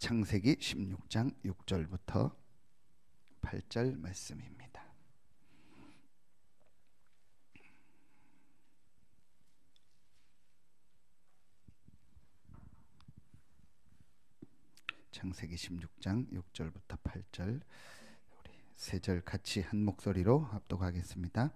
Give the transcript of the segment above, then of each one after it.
창세기 16장 6절부터 8절 말씀입니다. 창세기 16장 6절부터 8절 우리 세 절 같이 한 목소리로 합독하겠습니다.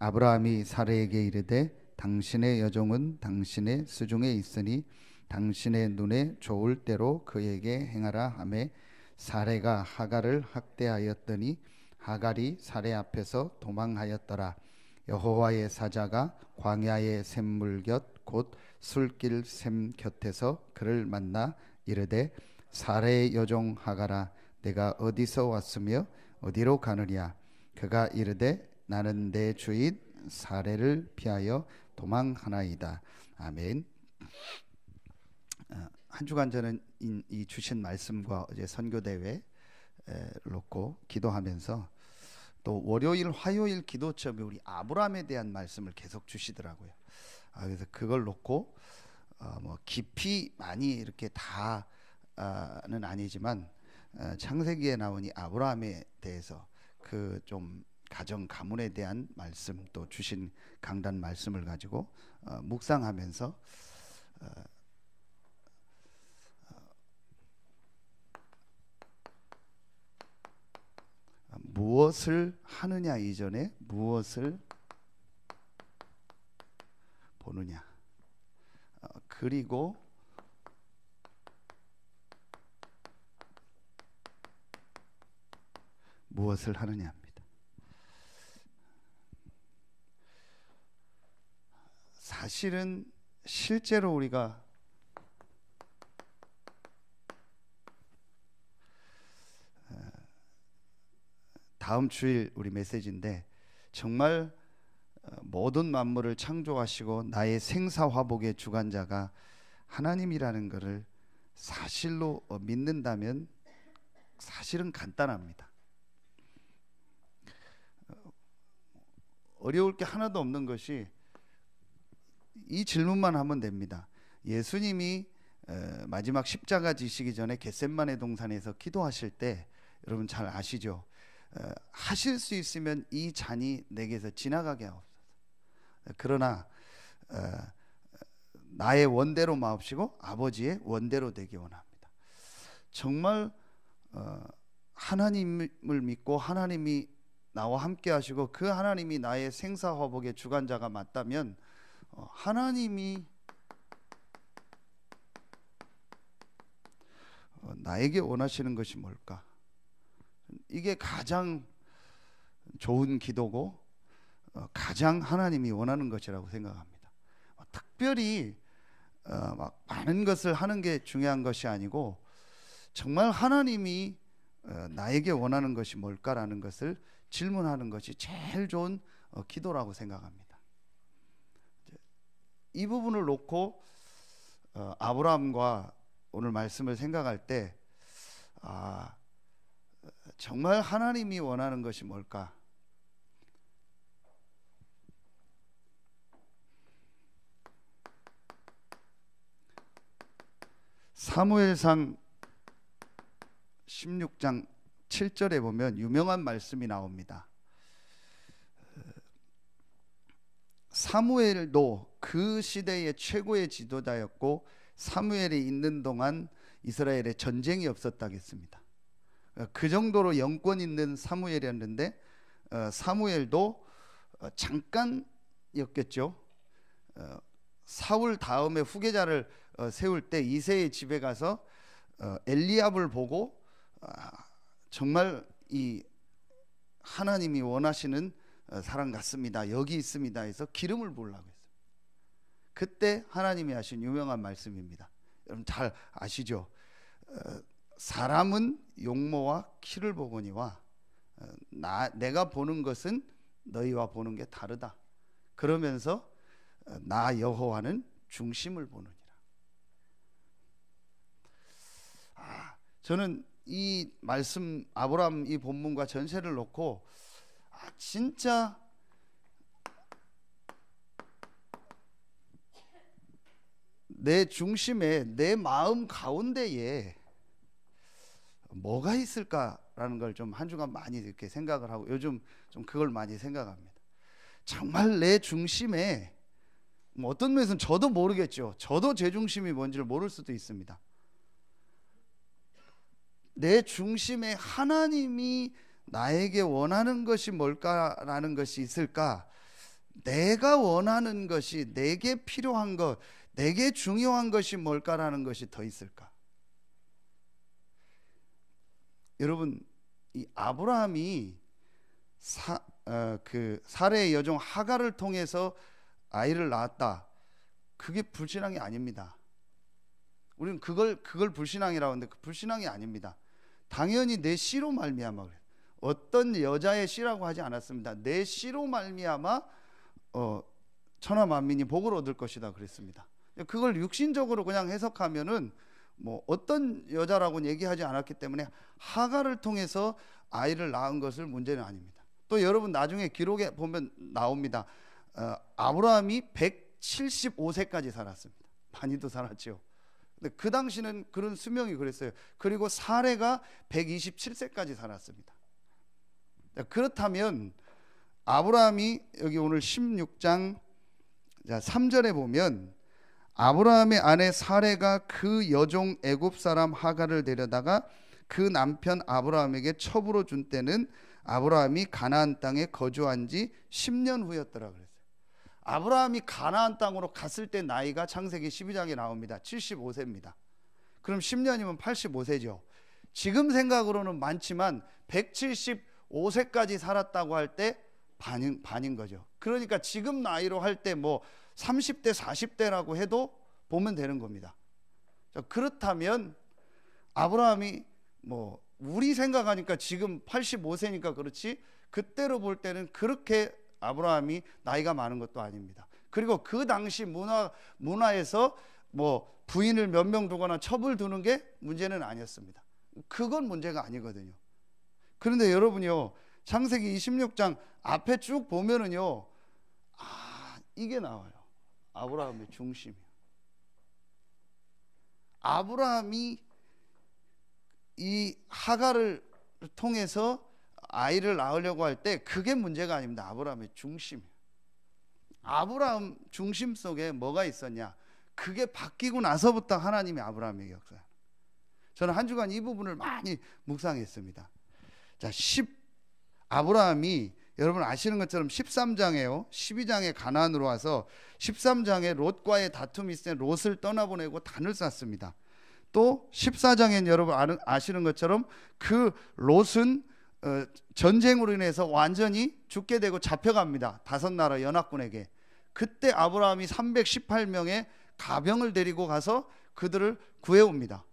아브라함이 사라에게 이르되 당신의 여종은 당신의 수중에 있으니 당신의 눈에 좋을 대로 그에게 행하라 하매 사레가 하갈을 학대하였더니 하갈이 사레 앞에서 도망하였더라. 여호와의 사자가 광야의 샘물 곁 곧 술길 샘 곁에서 그를 만나 이르되 사레의 여종 하갈아 내가 어디서 왔으며 어디로 가느냐. 그가 이르되 나는 내 주인 사레를 피하여 도망하나이다. 아멘. 한 주간 저는 이 주신 말씀과 어제 선교대회 놓고 기도하면서 또 월요일 화요일 기도점에 우리 아브라함에 대한 말씀을 계속 주시더라고요. 그래서 그걸 놓고 뭐 깊이 많이 이렇게 다는 아니지만 창세기에 나오니 아브라함에 대해서 그 좀 가정 가문에 대한 말씀 또 주신 강단 말씀을 가지고 묵상하면서 무엇을 하느냐 이전에 무엇을 보느냐, 그리고 무엇을 하느냐입니다. 사실은 실제로 우리가 다음 주일 우리 메시지인데 정말 모든 만물을 창조하시고 나의 생사화복의 주관자가 하나님이라는 것을 사실로 믿는다면 사실은 간단합니다. 어려울 게 하나도 없는 것이 이 질문만 하면 됩니다. 예수님이 마지막 십자가 지시기 전에 겟셋마네 동산에서 기도하실 때 여러분 잘 아시죠? 하실 수 있으면 이 잔이 내게서 지나가게 하옵소서. 그러나 나의 원대로 마옵시고 아버지의 원대로 되기 원합니다. 정말 하나님을 믿고 하나님이 나와 함께 하시고 그 하나님이 나의 생사화복의 주관자가 맞다면 하나님이 나에게 원하시는 것이 뭘까? 이게 가장 좋은 기도고 가장 하나님이 원하는 것이라고 생각합니다. 특별히 막 많은 것을 하는 게 중요한 것이 아니고 정말 하나님이 나에게 원하는 것이 뭘까라는 것을 질문하는 것이 제일 좋은 기도라고 생각합니다. 이 부분을 놓고 아브라함과 오늘 말씀을 생각할 때 정말 하나님이 원하는 것이 뭘까? 사무엘상 16장 7절에 보면 유명한 말씀이 나옵니다. 사무엘도 그 시대의 최고의 지도자였고 사무엘이 있는 동안 이스라엘에 전쟁이 없었다겠습니다. 그 정도로 영권 있는 사무엘이었는데 사무엘도 잠깐이었겠죠. 사울 다음에 후계자를 세울 때 이새의 집에 가서 엘리압을 보고 정말 이 하나님이 원하시는 사람 같습니다. 여기 있습니다 해서 기름을 부으려고 했어요. 그때 하나님이 하신 유명한 말씀입니다. 여러분 잘 아시죠? 사람은 용모와 키를 보거니와 내가 보는 것은 너희와 보는 게 다르다. 그러면서 나 여호와는 중심을 보느니라. 저는 이 말씀 아브라함 이 본문과 전체를 놓고 진짜 내 중심에 내 마음 가운데에 뭐가 있을까라는 걸 좀 한 주간 많이 이렇게 생각을 하고 요즘 좀 그걸 많이 생각합니다. 정말 내 중심에 뭐 어떤 면에서는 저도 모르겠죠. 저도 제 중심이 뭔지를 모를 수도 있습니다. 내 중심에 하나님이 나에게 원하는 것이 뭘까라는 것이 있을까? 내가 원하는 것이, 내게 필요한 것, 내게 중요한 것이 뭘까라는 것이 더 있을까? 여러분, 이 아브라함이 사레의 여종 하갈을 통해서 아이를 낳았다. 그게 불신앙이 아닙니다. 우리는 그걸 불신앙이라고 하는데 그 불신앙이 아닙니다. 당연히 내 씨로 말미암아 그래요. 어떤 여자의 씨라고 하지 않았습니다. 내 씨로 말미암아 천하 만민이 복을 얻을 것이다 그랬습니다. 그걸 육신적으로 그냥 해석하면은 뭐 어떤 여자라고는 얘기하지 않았기 때문에 하갈을 통해서 아이를 낳은 것을 문제는 아닙니다. 또 여러분 나중에 기록에 보면 나옵니다. 아브라함이 175세까지 살았습니다. 많이도 살았죠. 근데 그 당시는 그런 수명이 그랬어요. 그리고 사레가 127세까지 살았습니다. 그렇다면 아브라함이 여기 오늘 16장 3절에 보면 아브라함의 아내 사레가 그 여종 애굽 사람 하갈을 데려다가 그 남편 아브라함에게 첩으로 준 때는 아브라함이 가나안 땅에 거주한 지 10년 후였더라 그랬어요. 아브라함이 가나안 땅으로 갔을 때 나이가 창세기 12장에 나옵니다. 75세입니다. 그럼 10년이면 85세죠. 지금 생각으로는 많지만 175세까지 살았다고 할 때 반인 거죠. 그러니까 지금 나이로 할 때 뭐 30대 40대라고 해도 보면 되는 겁니다. 그렇다면 아브라함이 뭐 우리 생각하니까 지금 85세니까 그렇지 그때로 볼 때는 그렇게 아브라함이 나이가 많은 것도 아닙니다. 그리고 그 당시 문화에서 뭐 부인을 몇 명 두거나 첩을 두는 게 문제는 아니었습니다. 그건 문제가 아니거든요. 그런데 여러분요, 창세기 26장 앞에 쭉 보면은요, 이게 나와요. 아브라함의 중심이요. 아브라함이 이 하갈을 통해서 아이를 낳으려고 할 때 그게 문제가 아닙니다. 아브라함의 중심이에요. 아브라함 중심 속에 뭐가 있었냐? 그게 바뀌고 나서부터 하나님이 아브라함에게 역사해요. 저는 한 주간 이 부분을 많이 묵상했습니다. 자, 아브라함이 여러분 아시는 것처럼 13장에요. 12장에 가나안으로 와서 13장에 롯과의 다툼이 있을 때 롯을 떠나보내고 단을 쌓습니다. 또 14장엔 여러분 아시는 것처럼 그 롯은 전쟁으로 인해서 완전히 죽게 되고 잡혀갑니다. 다섯 나라 연합군에게. 그때 아브라함이 318명의 가병을 데리고 가서 그들을 구해옵니다.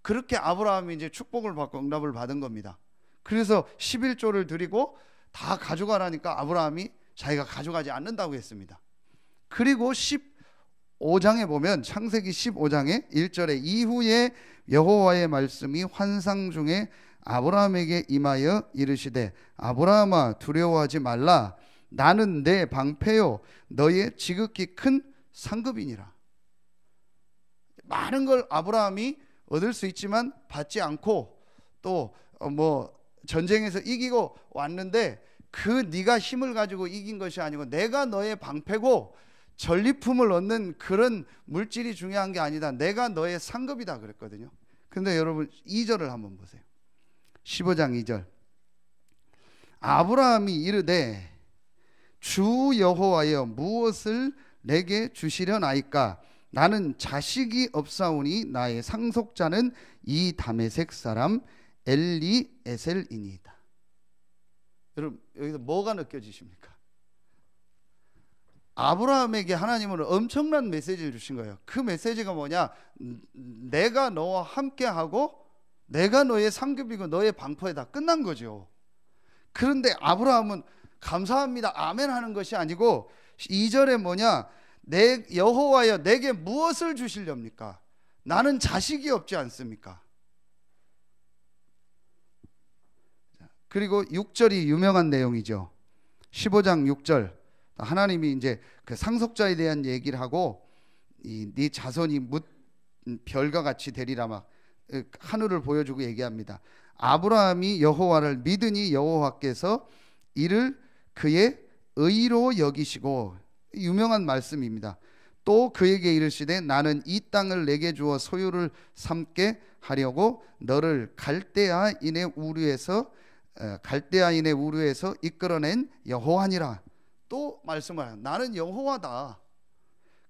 그렇게 아브라함이 이제 축복을 받고 응답을 받은 겁니다. 그래서 11조를 드리고 다 가져가라니까 아브라함이 자기가 가져가지 않는다고 했습니다. 그리고 15장에 보면 창세기 15장에 1절에 이후에 여호와의 말씀이 환상 중에 아브라함에게 임하여 이르시되 아브라함아 두려워하지 말라 나는 내 방패요 너의 지극히 큰 상급이니라. 많은 걸 아브라함이 얻을 수 있지만 받지 않고 또 뭐 전쟁에서 이기고 왔는데 그 네가 힘을 가지고 이긴 것이 아니고 내가 너의 방패고 전리품을 얻는 그런 물질이 중요한 게 아니다. 내가 너의 상급이다 그랬거든요. 근데 여러분 2절을 한번 보세요. 15장 2절 아브라함이 이르되 주 여호와여 무엇을 내게 주시려나이까 나는 자식이 없사오니 나의 상속자는 이 다메섹 사람 엘리에셀이니이다. 여러분 여기서 뭐가 느껴지십니까? 아브라함에게 하나님은 엄청난 메시지를 주신 거예요. 그 메시지가 뭐냐? 내가 너와 함께하고 내가 너의 상급이고 너의 방패다. 끝난 거죠. 그런데 아브라함은 감사합니다 아멘 하는 것이 아니고 2절에 뭐냐? 내 여호와여 내게 무엇을 주시렵니까? 나는 자식이 없지 않습니까? 그리고 6절이 유명한 내용이죠. 15장 6절 하나님이 이제 그 상속자에 대한 얘기를 하고 네 자손이 별과 같이 되리라 막 하늘을 보여주고 얘기합니다. 아브라함이 여호와를 믿으니 여호와께서 이를 그의 의로 여기시고, 유명한 말씀입니다. 또 그에게 이르시되 나는 이 땅을 내게 주어 소유를 삼게 하려고 너를 갈대아인의 우르에서 이끌어낸 여호와니라. 또 말씀을, 나는 여호와다.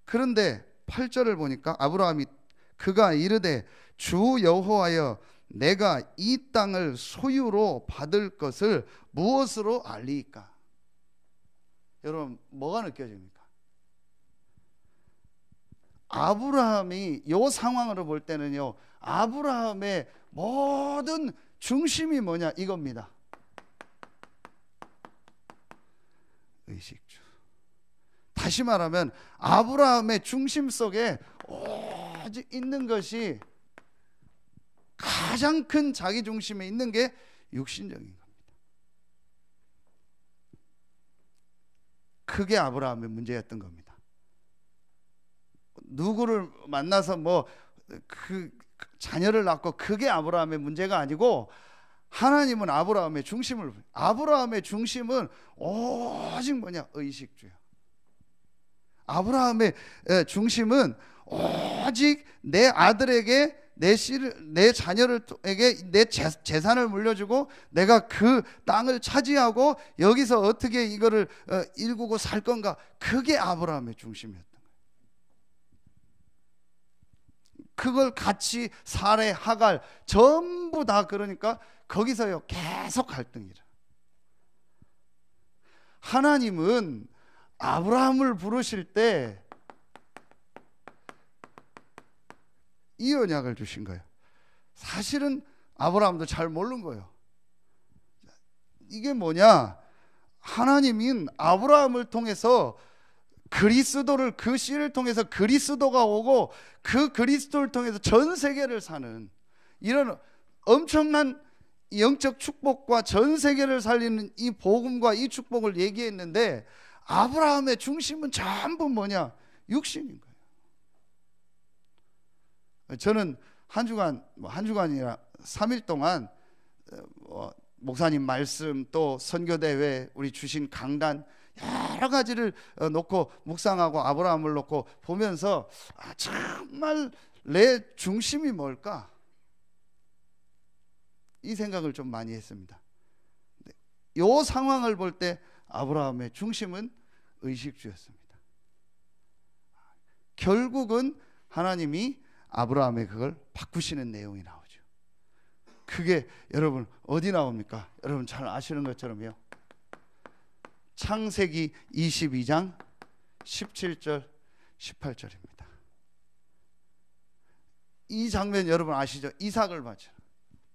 그런데 8절을 보니까 아브라함이 그가 이르되 주 여호와여 내가 이 땅을 소유로 받을 것을 무엇으로 알리이까? 여러분 뭐가 느껴집니까? 아브라함이 이 상황으로 볼 때는요, 아브라함의 모든 중심이 뭐냐 이겁니다. 의식주. 다시 말하면 아브라함의 중심 속에 오직 있는 것이, 가장 큰 자기 중심에 있는 게 육신적인 겁니다. 그게 아브라함의 문제였던 겁니다. 누구를 만나서 그 자녀를 낳고 그게 아브라함의 문제가 아니고, 하나님은 아브라함의 중심은 오직 뭐냐? 의식주야. 아브라함의 중심은 오직 내 아들에게 내 자녀에게 내 재산을 물려주고 내가 그 땅을 차지하고 여기서 어떻게 이거를 일구고 살 건가, 그게 아브라함의 중심이었던 거예요. 그걸 같이 사레, 하갈 전부 다, 그러니까 거기서요 계속 갈등이라. 하나님은 아브라함을 부르실 때 이 언약을 주신 거예요. 사실은 아브라함도 잘 모르는 거예요. 이게 뭐냐? 하나님은 아브라함을 통해서 그리스도를, 그 씨를 통해서 그리스도가 오고 그 그리스도를 통해서 전 세계를 사는 이런 엄청난 영적 축복과 전 세계를 살리는 이 복음과 이 축복을 얘기했는데, 아브라함의 중심은 전부 뭐냐? 육신인 거예요. 저는 한 주간이라 3일 동안 목사님 말씀, 또 선교대회, 우리 주신 강단 여러 가지를 놓고 묵상하고 아브라함을 놓고 보면서 정말 내 중심이 뭘까? 이 생각을 좀 많이 했습니다. 이 상황을 볼 때 아브라함의 중심은 의식주였습니다. 결국은 하나님이 아브라함의 그걸 바꾸시는 내용이 나오죠. 그게 여러분 어디 나옵니까? 여러분 잘 아시는 것처럼요, 창세기 22장 17절 18절입니다. 이 장면 여러분 아시죠? 이삭을 맞죠.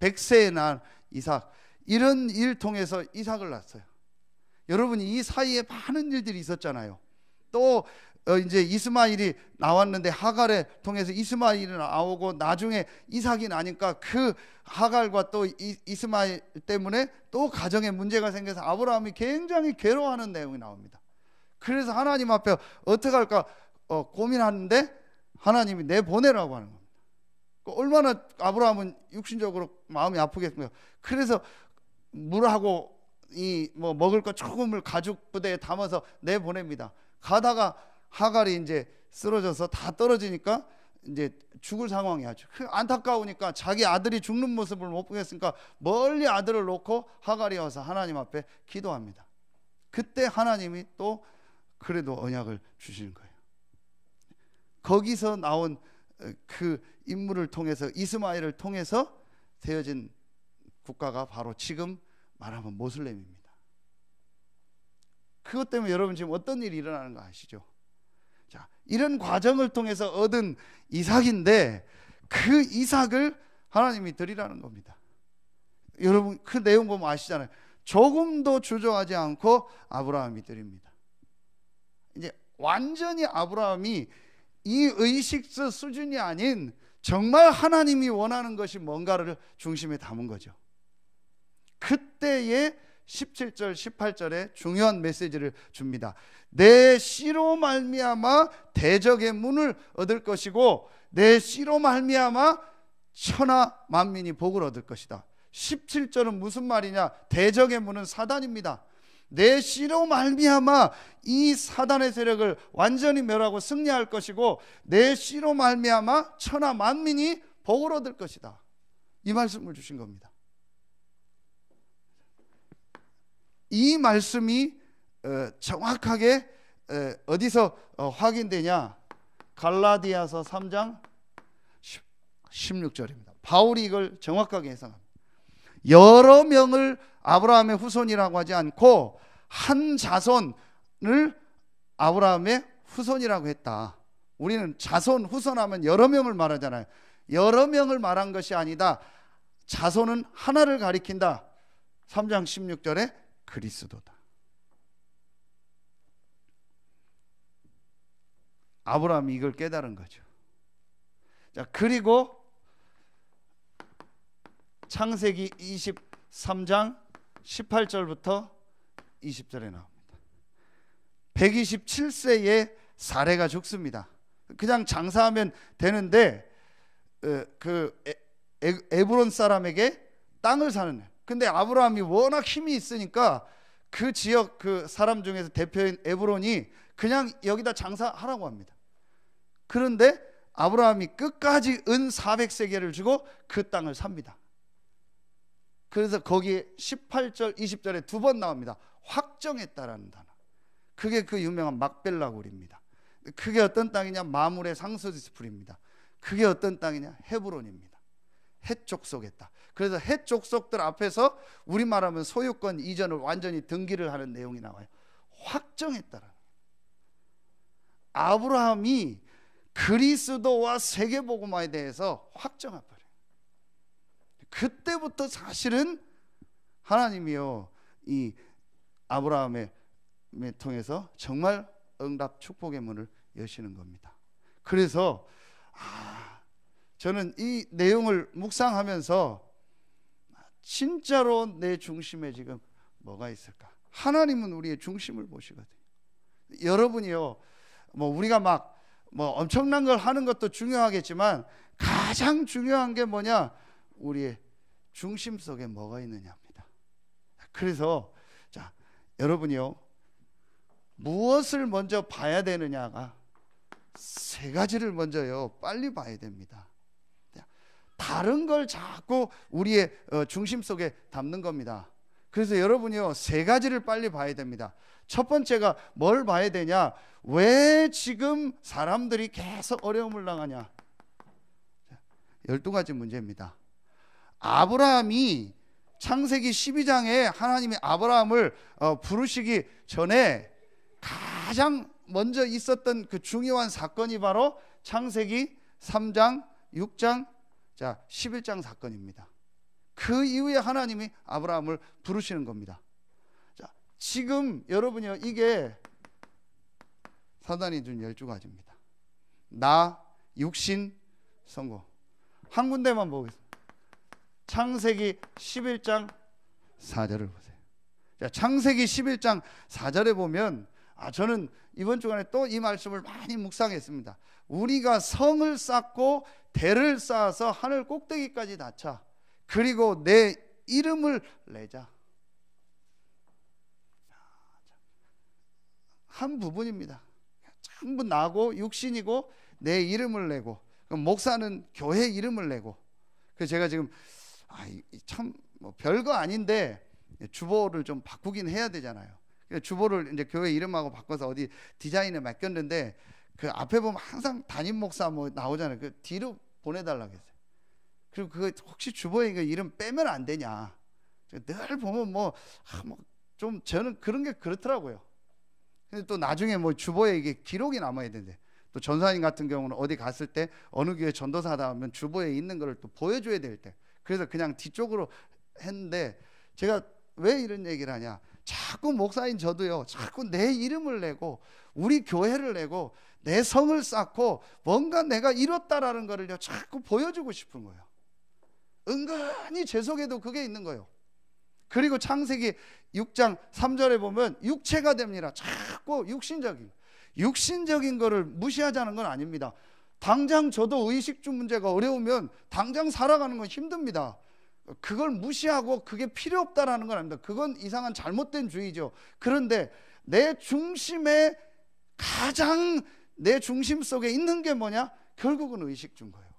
100세에 난 이삭, 이런 일 통해서 이삭을 낳았어요. 여러분 이 사이에 많은 일들이 있었잖아요. 또 이제 이스마엘이 나왔는데 하갈을 통해서 이스마엘이 나오고 나중에 이삭이 나니까 그 하갈과 또 이스마엘 때문에 또 가정에 문제가 생겨서 아브라함이 굉장히 괴로워하는 내용이 나옵니다. 그래서 하나님 앞에 어떻게 할까 고민하는데 하나님이 내보내라고 하는 겁니다. 얼마나 아브라함은 육신적으로 마음이 아프겠습니까? 그래서 물하고 먹을 거 조금을 가죽 부대에 담아서 내보냅니다. 가다가 하갈이 이제 쓰러져서 다 떨어지니까 이제 죽을 상황이 아주 안타까우니까 자기 아들이 죽는 모습을 못 보겠으니까 멀리 아들을 놓고 하갈이 와서 하나님 앞에 기도합니다. 그때 하나님이 또 그래도 언약을 주시는 거예요. 거기서 나온 그 인물을 통해서, 이스마엘을 통해서 세워진 국가가 바로 지금 말하면 모슬렘입니다. 그것 때문에 여러분 지금 어떤 일이 일어나는 거 아시죠? 자, 이런 과정을 통해서 얻은 이삭인데 그 이삭을 하나님이 드리라는 겁니다. 여러분 그 내용 보면 아시잖아요. 조금도 주저하지 않고 아브라함이 드립니다. 이제 완전히 아브라함이 이 의식주 수준이 아닌 정말 하나님이 원하는 것이 뭔가를 중심에 담은 거죠. 그때의 17절 18절에 중요한 메시지를 줍니다. 내 씨로 말미암아 대적의 문을 얻을 것이고 내 씨로 말미암아 천하 만민이 복을 얻을 것이다. 17절은 무슨 말이냐? 대적의 문은 사단입니다. 내 씨로 말미암아 이 사단의 세력을 완전히 멸하고 승리할 것이고 내 씨로 말미암아 천하 만민이 복을 얻을 것이다. 이 말씀을 주신 겁니다. 이 말씀이 정확하게 어디서 확인되냐? 갈라디아서 3장 16절입니다. 바울이 이걸 정확하게 해석합니다. 여러 명을 아브라함의 후손이라고 하지 않고 한 자손을 아브라함의 후손이라고 했다. 우리는 자손, 후손하면 여러 명을 말하잖아요. 여러 명을 말한 것이 아니다. 자손은 하나를 가리킨다. 3장 16절에 그리스도다. 아브라함이 이걸 깨달은 거죠. 자, 그리고 창세기 23장 18절부터 20절에 나옵니다. 127세에 사레가 죽습니다. 그냥 장사하면 되는데 에브론 사람에게 땅을 사는. 근데 아브라함이 워낙 힘이 있으니까 그 지역 그 사람 중에서 대표인 에브론이 그냥 여기다 장사하라고 합니다. 그런데 아브라함이 끝까지 은 400세겔을 주고 그 땅을 삽니다. 그래서 거기에 18절 20절에 두 번 나옵니다. 확정했다라는 단어. 그게 그 유명한 막벨라굴입니다. 그게 어떤 땅이냐? 마물의 상수디스풀입니다. 그게 어떤 땅이냐? 헤브론입니다. 헷 족속의 땅. 그래서 헷 족속들 앞에서 우리말하면 소유권 이전을 완전히 등기를 하는 내용이 나와요. 확정했다라는. 아브라함이 그리스도와 세계복음화에 대해서 확정해버려요. 그때부터 사실은 하나님이요 이 아브라함의 통해서 정말 응답 축복의 문을 여시는 겁니다. 그래서 저는 이 내용을 묵상하면서 진짜로 내 중심에 지금 뭐가 있을까? 하나님은 우리의 중심을 보시거든요. 여러분이요 뭐 우리가 막 뭐 엄청난 걸 하는 것도 중요하겠지만 가장 중요한 게 뭐냐? 우리의 중심 속에 뭐가 있느냐입니다. 그래서 자, 여러분이요 무엇을 먼저 봐야 되느냐가 세 가지를 먼저요 빨리 봐야 됩니다. 다른 걸 자꾸 우리의 중심 속에 담는 겁니다. 그래서 여러분이요 세 가지를 빨리 봐야 됩니다. 첫 번째가 뭘 봐야 되냐? 왜 지금 사람들이 계속 어려움을 당하냐? 12가지 문제입니다. 아브라함이 창세기 12장에 하나님이 아브라함을 부르시기 전에 가장 먼저 있었던 그 중요한 사건이 바로 창세기 3장, 6장, 11장 사건입니다. 그 이후에 하나님이 아브라함을 부르시는 겁니다. 자, 지금 여러분이요 이게 사단이 준 12가지입니다. 나, 육신, 성공. 한 군데만 보겠습니다. 창세기 11장 4절을 보세요. 자, 창세기 11장 4절에 보면 저는 이번 주간에 또 이 말씀을 많이 묵상했습니다. 우리가 성을 쌓고 대를 쌓아서 하늘 꼭대기까지 닿자. 그리고 내 이름을 내자. 한 부분입니다. 전부 나고 육신이고 내 이름을 내고, 그럼 목사는 교회 이름을 내고. 그래서 제가 지금 참 뭐 별거 아닌데 주보를 좀 바꾸긴 해야 되잖아요. 주보를 이제 교회 이름하고 바꿔서 어디 디자인에 맡겼는데 그 앞에 보면 항상 담임 목사 뭐 나오잖아요. 그 뒤로 보내달라고 했어요. 그리고 그거 혹시 주보에 이름 빼면 안 되냐. 늘 보면 뭐 좀 저는 그런 게 그렇더라고요. 근데 또 나중에 뭐 주보에 이게 기록이 남아야 되는데 또 전사님 같은 경우는 어디 갔을 때 어느 교회 전도사다 하면 주보에 있는 거를 또 보여줘야 될 때, 그래서 그냥 뒤쪽으로 했는데 제가 왜 이런 얘기를 하냐. 자꾸 목사인 저도요 자꾸 내 이름을 내고 우리 교회를 내고 내 성을 쌓고 뭔가 내가 이뤘다라는 거를요 자꾸 보여주고 싶은 거예요. 은근히 제 속에도 그게 있는 거예요. 그리고 창세기 6장 3절에 보면 육체가 됩니다. 자꾸 육신적인 거를 무시하자는 건 아닙니다. 당장 저도 의식주 문제가 어려우면 당장 살아가는 건 힘듭니다. 그걸 무시하고 그게 필요 없다라는 건 아닙니다. 그건 이상한 잘못된 주의죠. 그런데 내 중심에 가장 내 중심 속에 있는 게 뭐냐? 결국은 의식주인 거예요.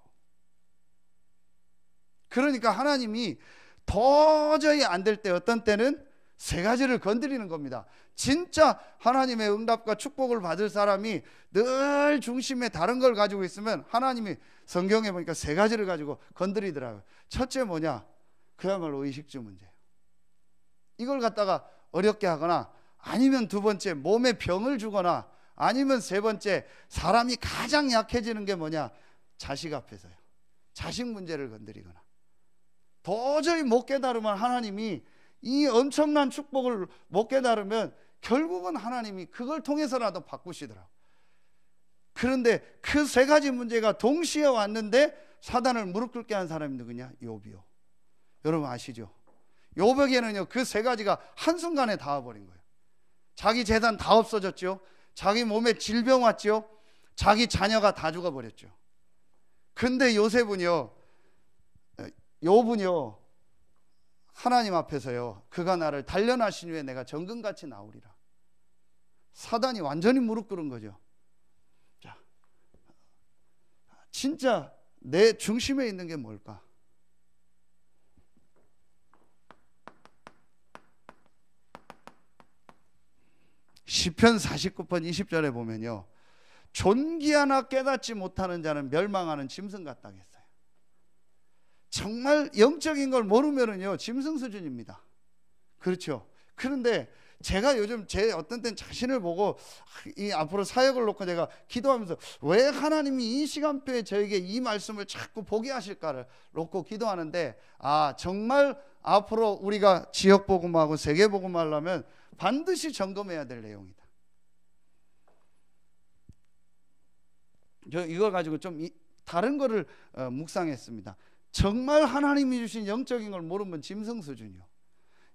그러니까 하나님이 도저히 안 될 때 어떤 때는 세 가지를 건드리는 겁니다. 진짜 하나님의 응답과 축복을 받을 사람이 늘 중심에 다른 걸 가지고 있으면 하나님이 성경에 보니까 세 가지를 가지고 건드리더라고요. 첫째 뭐냐? 그야말로 의식주 문제예요. 이걸 갖다가 어렵게 하거나, 아니면 두 번째 몸에 병을 주거나, 아니면 세 번째 사람이 가장 약해지는 게 뭐냐? 자식 앞에서요. 자식 문제를 건드리거나. 도저히 못 깨달으면 하나님이 이 엄청난 축복을 못 깨달으면 결국은 하나님이 그걸 통해서라도 바꾸시더라고요. 그런데 그 세 가지 문제가 동시에 왔는데 사단을 무릎 꿇게 한 사람이 누구냐? 욥이요. 여러분 아시죠? 욥에게는요 그 세 가지가 한순간에 닿아버린 거예요. 자기 재산 다 없어졌죠. 자기 몸에 질병 왔죠. 자기 자녀가 다 죽어버렸죠. 근데 욥은요 하나님 앞에서요, 그가 나를 단련하신 후에 내가 정금같이 나오리라. 사단이 완전히 무릎 꿇은 거죠. 자, 진짜 내 중심에 있는 게 뭘까? 시편 49편 20절에 보면요, 존귀 하나 깨닫지 못하는 자는 멸망하는 짐승 같다 했어요. 정말 영적인 걸 모르면은요 짐승 수준입니다. 그렇죠. 그런데 제가 요즘 제 어떤 때는 자신을 보고 이 앞으로 사역을 놓고 제가 기도하면서 왜 하나님이 이 시간표에 저에게 이 말씀을 자꾸 보게 하실까를 놓고 기도하는데, 정말 앞으로 우리가 지역 복음하고 세계 복음 하려면 반드시 점검해야 될 내용이다. 저 이걸 가지고 좀 다른 거를 묵상했습니다. 정말 하나님이 주신 영적인 걸 모르면 짐승 수준이요.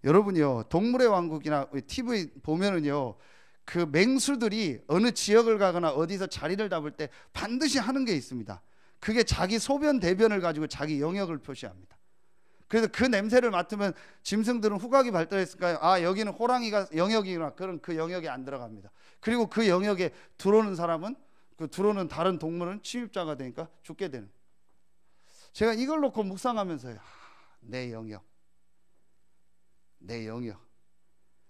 여러분이요 동물의 왕국이나 TV 보면은요 그 맹수들이 어느 지역을 가거나 어디서 자리를 잡을 때 반드시 하는 게 있습니다. 그게 자기 소변 대변을 가지고 자기 영역을 표시합니다. 그래서 그 냄새를 맡으면 짐승들은 후각이 발달했을까요? 여기는 호랑이가 영역이구나. 그럼 그 영역에 안 들어갑니다. 그리고 그 영역에 들어오는 사람은, 그 들어오는 다른 동물은 침입자가 되니까 죽게 되는. 제가 이걸 놓고 묵상하면서요, 내 영역,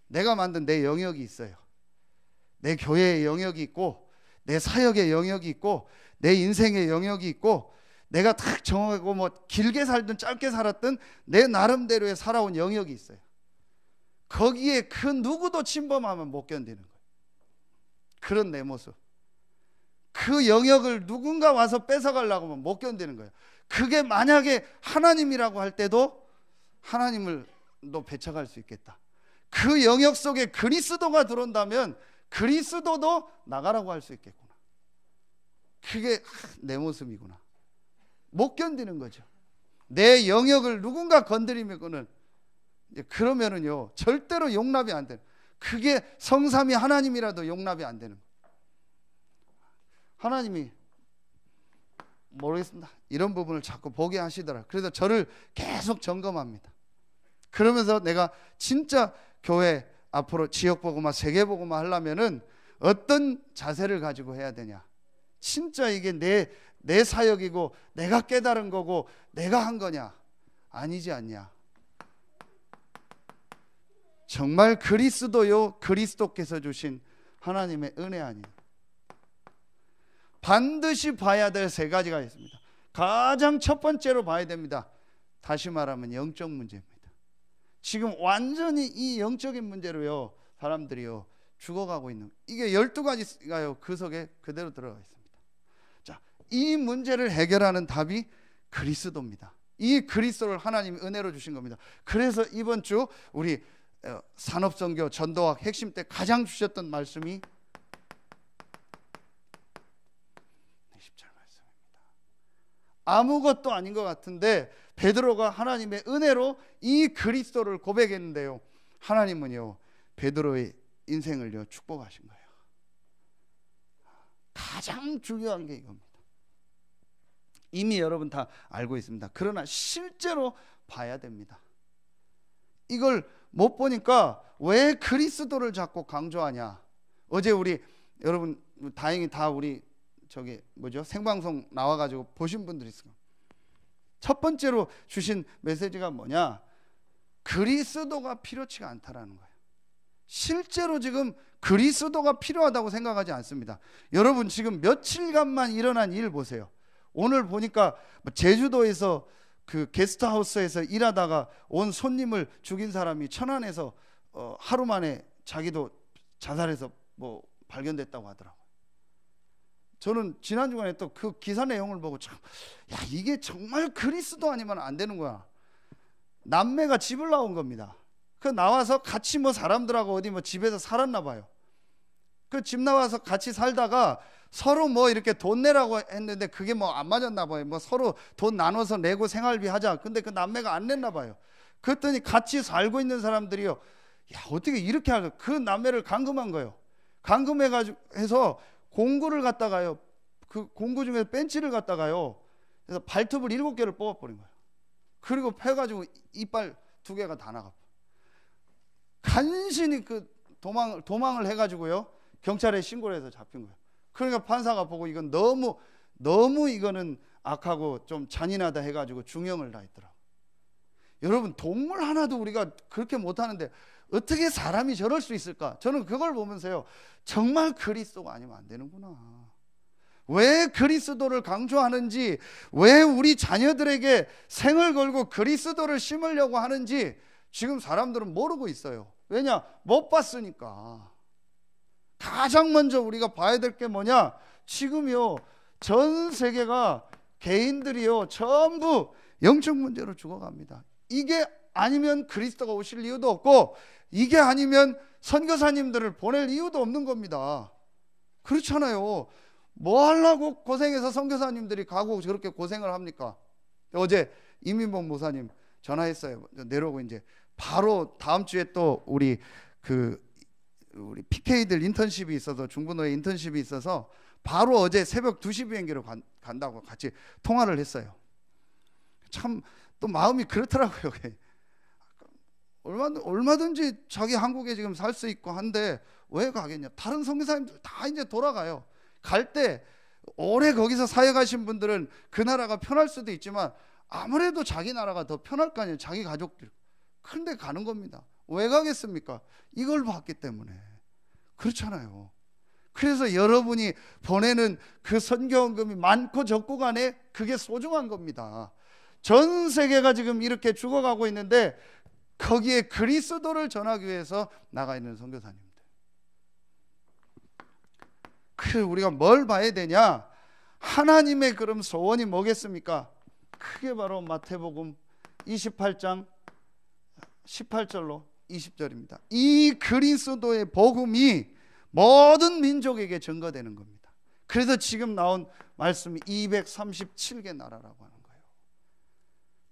내가 만든 내 영역이 있어요. 내 교회의 영역이 있고, 내 사역의 영역이 있고, 내 인생의 영역이 있고, 내가 딱 정하고 뭐 길게 살든 짧게 살았든 내 나름대로의 살아온 영역이 있어요. 거기에 그 누구도 침범하면 못 견디는 거예요. 그런 내 모습, 그 영역을 누군가 와서 뺏어가려고 하면 못 견디는 거예요. 그게 만약에 하나님이라고 할 때도 하나님을 너 배척할 수 있겠다. 그 영역 속에 그리스도가 들어온다면 그리스도도 나가라고 할 수 있겠구나. 그게 내 모습이구나. 못 견디는 거죠. 내 영역을 누군가 건드리면은 그러면은요 절대로 용납이 안 되는. 그게 성삼위 하나님이라도 용납이 안 되는 거예요. 하나님이 모르겠습니다. 이런 부분을 자꾸 보게 하시더라. 그래서 저를 계속 점검합니다. 그러면서 내가 진짜 교회 앞으로 지역 복음화, 세계 복음화 하려면은 어떤 자세를 가지고 해야 되냐? 진짜 이게 내 사역이고 내가 깨달은 거고 내가 한 거냐? 아니지 않냐? 정말 그리스도요, 그리스도께서 주신 하나님의 은혜 아니에요. 반드시 봐야 될 세 가지가 있습니다. 가장 첫 번째로 봐야 됩니다. 다시 말하면 영적 문제입니다. 지금 완전히 이 영적인 문제로요 사람들이요 죽어가고 있는, 이게 12가지가요 그 속에 그대로 들어가 있습니다. 자, 이 문제를 해결하는 답이 그리스도입니다. 이 그리스도를 하나님이 은혜로 주신 겁니다. 그래서 이번 주 우리 산업선교 전도학 핵심 때 가장 주셨던 말씀이 10절 말씀입니다. 아무것도 아닌 것 같은데 베드로가 하나님의 은혜로 이 그리스도를 고백했는데요, 하나님은요 베드로의 인생을요 축복하신 거예요. 가장 중요한 게 이겁니다. 이미 여러분 다 알고 있습니다. 그러나 실제로 봐야 됩니다. 이걸 못 보니까 왜 그리스도를 자꾸 강조하냐. 어제 우리 여러분 다행히 다 우리 생방송 나와가지고 보신 분들이 있어요. 첫 번째로 주신 메시지가 뭐냐? 그리스도가 필요치가 않다라는 거예요. 실제로 지금 그리스도가 필요하다고 생각하지 않습니다. 여러분 지금 며칠간만 일어난 일 보세요. 오늘 보니까 제주도에서 그 게스트하우스에서 일하다가 온 손님을 죽인 사람이 천안에서 하루 만에 자기도 자살해서 뭐 발견됐다고 하더라고요. 저는 지난 주간에 또 그 기사 내용을 보고 참, 야 이게 정말 그리스도 아니면 안 되는 거야. 남매가 집을 나온 겁니다. 그 나와서 같이 뭐 사람들하고 어디 뭐 집에서 살았나 봐요. 그 집 나와서 같이 살다가 서로 뭐 이렇게 돈 내라고 했는데 그게 뭐 안 맞았나 봐요. 뭐 서로 돈 나눠서 내고 생활비 하자. 근데 그 남매가 안 냈나 봐요. 그랬더니 같이 살고 있는 사람들이요, 야 어떻게 이렇게 할까? 그 남매를 감금한 거예요. 감금해가지고 해서 공구를 갖다가요, 그 공구 중에 벤치를 갖다가요, 그래서 발톱을 7개를 뽑아버린 거예요. 그리고 패가지고 이빨 2개가 다 나가. 간신히 그 도망을 해가지고요, 경찰에 신고를 해서 잡힌 거예요. 그러니까 판사가 보고 이건 너무 이거는 악하고 좀 잔인하다 해가지고 중형을 다 했더라고. 여러분 동물 하나도 우리가 그렇게 못하는데 어떻게 사람이 저럴 수 있을까? 저는 그걸 보면서요, 정말 그리스도가 아니면 안 되는구나. 왜 그리스도를 강조하는지, 왜 우리 자녀들에게 생을 걸고 그리스도를 심으려고 하는지 지금 사람들은 모르고 있어요. 왜냐? 못 봤으니까. 가장 먼저 우리가 봐야 될 게 뭐냐? 지금요 전 세계가 개인들이요 전부 영적 문제로 죽어갑니다. 이게 아니면 그리스도가 오실 이유도 없고, 이게 아니면 선교사님들을 보낼 이유도 없는 겁니다. 그렇잖아요. 뭐 하려고 고생해서 선교사님들이 가고 저렇게 고생을 합니까? 어제 이민복 목사님 전화했어요. 내려오고 이제 바로 다음 주에 또 우리 PK들 인턴십이 있어서, 중부노예 인턴십이 있어서 바로 어제 새벽 2시 비행기로 간다고 같이 통화를 했어요. 참 또 마음이 그렇더라고요. 얼마든지 자기 한국에 지금 살 수 있고 한데 왜 가겠냐. 다른 선교사님들 다 이제 돌아가요. 갈 때 오래 거기서 사역하신 분들은 그 나라가 편할 수도 있지만 아무래도 자기 나라가 더 편할 거 아니에요. 자기 가족들. 그런데 가는 겁니다. 왜 가겠습니까? 이걸 봤기 때문에. 그렇잖아요. 그래서 여러분이 보내는 그 선교헌금이 많고 적고 간에 그게 소중한 겁니다. 전 세계가 지금 이렇게 죽어가고 있는데 거기에 그리스도를 전하기 위해서 나가 있는 선교사님들. 그 우리가 뭘 봐야 되냐? 하나님의 그럼 소원이 뭐겠습니까? 그게 바로 마태복음 28장 18절로 20절입니다. 이 그리스도의 복음이 모든 민족에게 전가되는 겁니다. 그래서 지금 나온 말씀이 237개 나라라고 하는 거예요.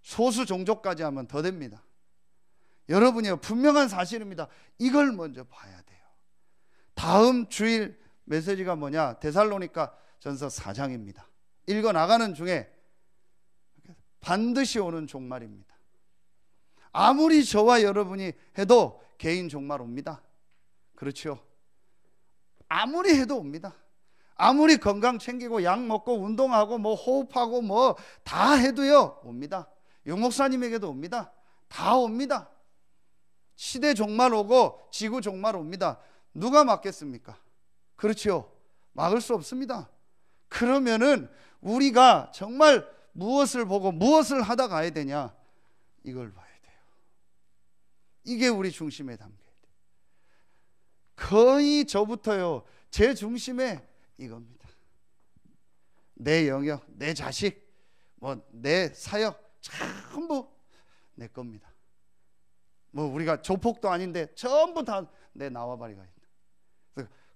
소수 종족까지 하면 더 됩니다. 여러분이요, 분명한 사실입니다. 이걸 먼저 봐야 돼요. 다음 주일 메시지가 뭐냐? 데살로니가 전서 4장입니다. 읽어 나가는 중에 반드시 오는 종말입니다. 아무리 저와 여러분이 해도 개인 종말 옵니다. 그렇죠? 아무리 해도 옵니다. 아무리 건강 챙기고 약 먹고 운동하고 뭐 호흡하고 뭐 다 해도요 옵니다. 용 목사님에게도 옵니다. 다 옵니다. 시대 종말 오고 지구 종말 옵니다. 누가 막겠습니까? 그렇죠? 막을 수 없습니다. 그러면은 우리가 정말 무엇을 보고 무엇을 하다 가야 되냐? 이걸 봐야 돼요. 이게 우리 중심에 담겨야 돼요. 거의 저부터요, 제 중심에 이겁니다. 내 영역, 내 자식, 뭐 내 사역 전부 내 겁니다. 뭐 우리가 조폭도 아닌데 전부 다 내 나와바리가 있다.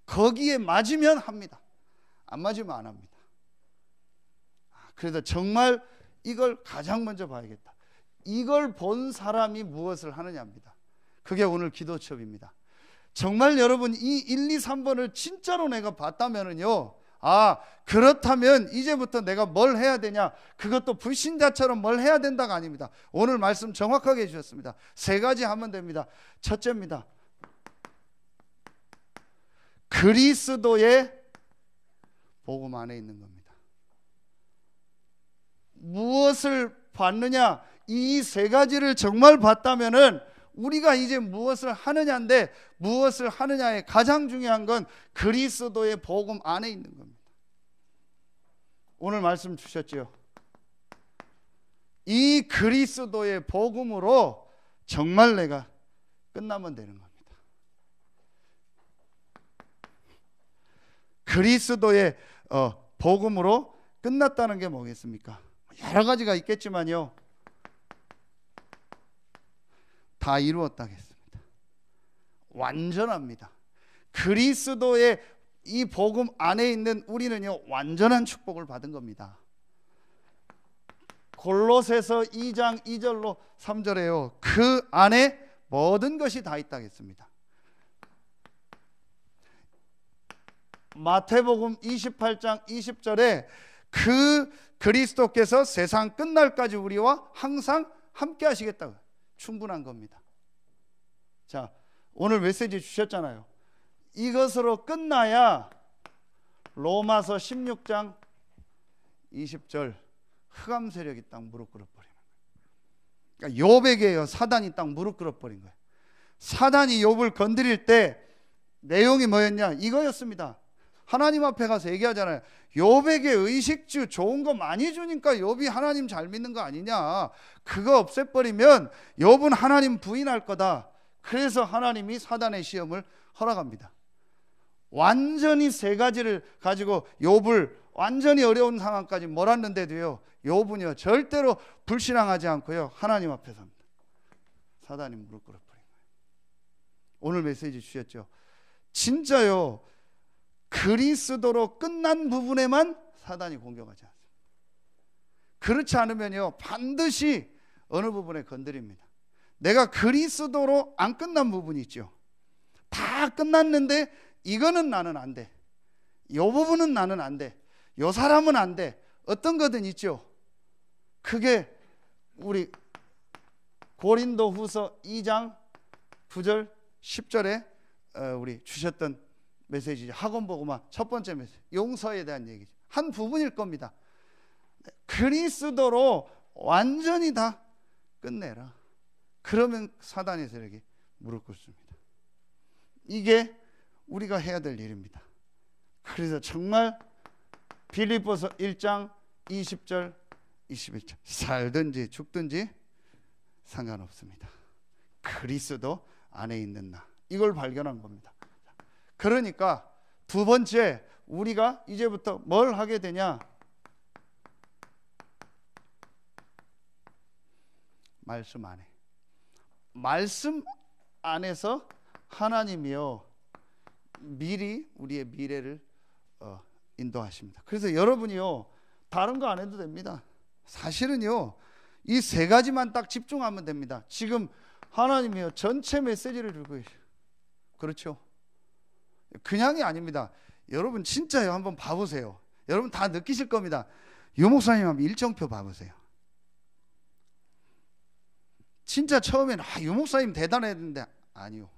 거기에 맞으면 합니다. 안 맞으면 안 합니다. 그래서 정말 이걸 가장 먼저 봐야겠다. 이걸 본 사람이 무엇을 하느냐입니다. 그게 오늘 기도첩입니다. 정말 여러분 이 1, 2, 3번을 진짜로 내가 봤다면은요, 그렇다면 이제부터 내가 뭘 해야 되냐, 그것도 불신자처럼 뭘 해야 된다가 아닙니다. 오늘 말씀 정확하게 해주셨습니다. 세 가지 하면 됩니다. 첫째입니다. 그리스도의 복음 안에 있는 겁니다. 무엇을 받느냐, 이 세 가지를 정말 받다면은 우리가 이제 무엇을 하느냐인데, 무엇을 하느냐의 가장 중요한 건 그리스도의 복음 안에 있는 겁니다. 오늘 말씀 주셨죠. 이 그리스도의 복음으로 정말 내가 끝나면 되는 겁니다. 그리스도의 복음으로 끝났다는 게 뭐겠습니까? 여러 가지가 있겠지만요, 다 이루었다겠습니다. 완전합니다. 그리스도의 이 복음 안에 있는 우리는요, 완전한 축복을 받은 겁니다. 골로새서 2장 2절로 3절에요, 그 안에 모든 것이 다 있다겠습니다. 마태복음 28장 20절에 그 그리스도께서 세상 끝날까지 우리와 항상 함께 하시겠다고, 충분한 겁니다. 자, 오늘 메시지 주셨잖아요. 이것으로 끝나야 로마서 16장 20절 흑암 세력이 딱 무릎 꿇어버리는 거예요. 그러니까 욥에게요, 사단이 딱 무릎 꿇어버린 거예요. 사단이 욥을 건드릴 때 내용이 뭐였냐, 이거였습니다. 하나님 앞에 가서 얘기하잖아요. 욥에게 의식주 좋은 거 많이 주니까 욥이 하나님 잘 믿는 거 아니냐, 그거 없애버리면 욥은 하나님 부인할 거다. 그래서 하나님이 사단의 시험을 허락합니다. 완전히 세 가지를 가지고 욥을 완전히 어려운 상황까지 몰았는데도요, 욥은요 절대로 불신앙하지 않고요 하나님 앞에 섭니다. 사단이 무릎 꿇어버린 거예요. 오늘 메시지 주셨죠. 진짜요, 그리스도로 끝난 부분에만 사단이 공격하지 않습니다. 그렇지 않으면요 반드시 어느 부분에 건드립니다. 내가 그리스도로 안 끝난 부분이 있죠. 다 끝났는데 이거는 나는 안 돼, 이 부분은 나는 안 돼, 이 사람은 안 돼, 어떤 거든 있죠. 그게 우리 고린도후서 2장 9절 10절에 우리 주셨던 메시지죠. 학원보고만 첫 번째 메시지, 용서에 대한 얘기죠. 한 부분일 겁니다. 그리스도로 완전히 다 끝내라. 그러면 사단의 세력이 무릎 꿇습니다. 이게 우리가 해야 될 일입니다. 그래서 정말 빌립보서 1장 20절 21절 살든지 죽든지 상관없습니다. 그리스도 안에 있는 나, 이걸 발견한 겁니다. 그러니까 두 번째, 우리가 이제부터 뭘 하게 되냐, 말씀 안에, 말씀 안에서 하나님이요 미리 우리의 미래를 인도하십니다. 그래서 여러분이요 다른 거 안 해도 됩니다. 사실은요 이 세 가지만 딱 집중하면 됩니다. 지금 하나님이요 전체 메시지를 주고 계셔요. 그렇죠? 그냥이 아닙니다. 여러분 진짜요, 한번 봐보세요. 여러분 다 느끼실 겁니다. 유 목사님 한번 일정표 봐보세요. 진짜 처음에는 유 목사님 대단했는데 아니요,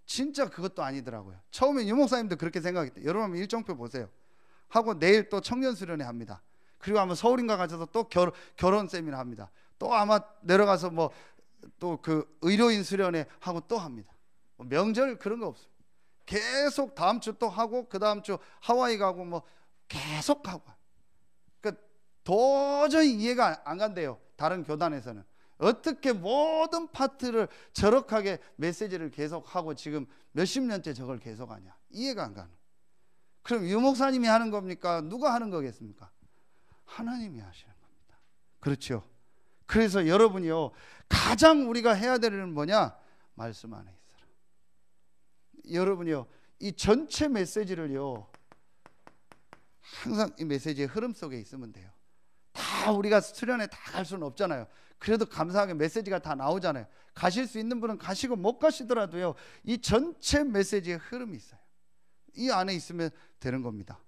진짜 그것도 아니더라고요. 처음엔 유 목사님도 그렇게 생각했대요. 여러분 한번 일정표 보세요. 하고 내일 또 청년 수련회 합니다. 그리고 아마 서울인가 가셔서 또 결혼 세미나 합니다. 또 아마 내려가서 뭐 또 그 의료인 수련회 하고 또 합니다. 명절 그런 거 없어요. 계속 다음 주 또 하고 그 다음 주 하와이 가고 뭐 계속 하고. 그러니까 도저히 이해가 안 간대요. 다른 교단에서는 어떻게 모든 파트를 저럭하게 메시지를 계속하고 지금 몇십 년째 저걸 계속하냐, 이해가 안 가는. 그럼 유 목사님이 하는 겁니까? 누가 하는 거겠습니까? 하나님이 하시는 겁니다. 그렇죠? 그래서 여러분이요 가장 우리가 해야 될 일은 뭐냐, 말씀 안에 있어라. 여러분이요 이 전체 메시지를요 항상 이 메시지의 흐름 속에 있으면 돼요. 다 우리가 수련회 다 갈 수는 없잖아요. 그래도 감사하게 메시지가 다 나오잖아요. 가실 수 있는 분은 가시고 못 가시더라도요 이 전체 메시지의 흐름이 있어요. 이 안에 있으면 되는 겁니다.